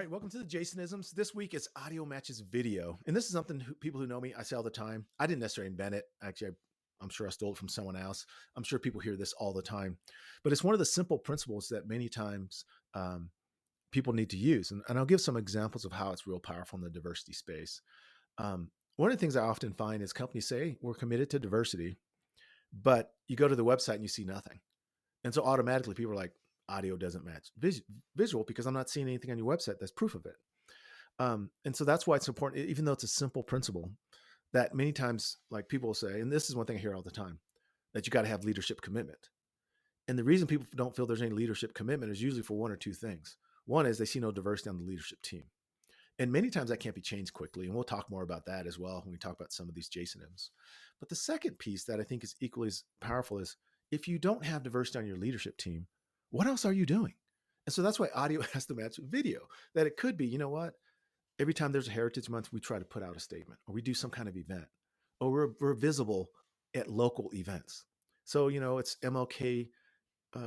All right, welcome to the Jason-isms. This week is audio matches video. And this is something people who know me, I say all the time. I didn't necessarily invent it. Actually, I'm sure I stole it from someone else. I'm sure people hear this all the time. But it's one of the simple principles that many times people need to use. And I'll give some examples of how it's real powerful in the diversity space. One of the things I often find is companies say, we're committed to diversity, but you go to the website and you see nothing. And so automatically people are like, audio doesn't match visual because I'm not seeing anything on your website that's proof of it. And so that's why it's important, even though it's a simple principle that many times, like people will say, and this is one thing I hear all the time, that you got to have leadership commitment. And the reason people don't feel there's any leadership commitment is usually for one or two things. One is they see no diversity on the leadership team. And many times that can't be changed quickly. And we'll talk more about that as well when we talk about some of these Jason-isms. But the second piece that I think is equally as powerful is if you don't have diversity on your leadership team, what else are you doing? And so that's why audio has to match video. That it could be, you know what? Every time there's a Heritage Month, we try to put out a statement, or we do some kind of event, or we're visible at local events. So, it's MLK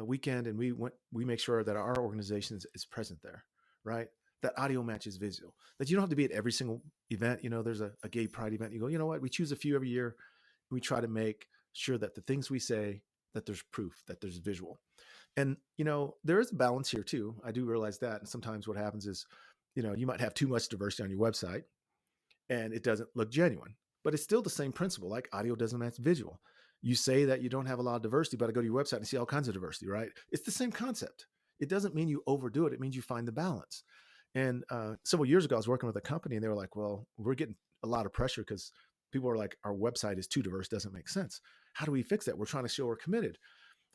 weekend, and we make sure that our organization is present there, right? That audio matches visual. That you don't have to be at every single event. There's a gay pride event. You go, you know what? We choose a few every year. We try to make sure that the things we say, that there's proof, that there's visual. And, there is a balance here too. I do realize that. And sometimes what happens is, you might have too much diversity on your website and it doesn't look genuine, but it's still the same principle. Like audio doesn't match visual. You say that you don't have a lot of diversity, but I go to your website and see all kinds of diversity, right? It's the same concept. It doesn't mean you overdo it. It means you find the balance. And several years ago, I was working with a company and they were like, well, we're getting a lot of pressure because people are like, our website is too diverse, doesn't make sense. How do we fix that? We're trying to show we're committed.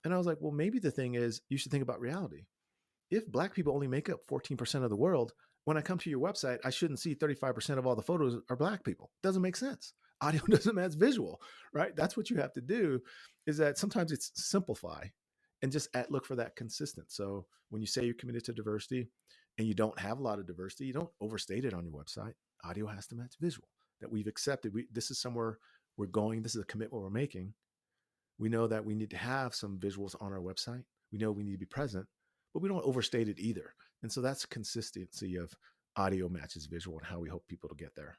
And I was like, well, maybe the thing is you should think about reality. If Black people only make up 14% of the world, when I come to your website, I shouldn't see 35% of all the photos are Black people. Doesn't make sense. Audio doesn't match visual, right? That's what you have to do, is that sometimes it's simplify and just look for that consistent. So when you say you're committed to diversity and you don't have a lot of diversity, you don't overstate it on your website. Audio has to match visual. That we've accepted. This is somewhere we're going. This is a commitment we're making. We know that we need to have some visuals on our website. We know we need to be present, but we don't overstate it either. And so that's consistency of audio matches visual and how we hope people to get there.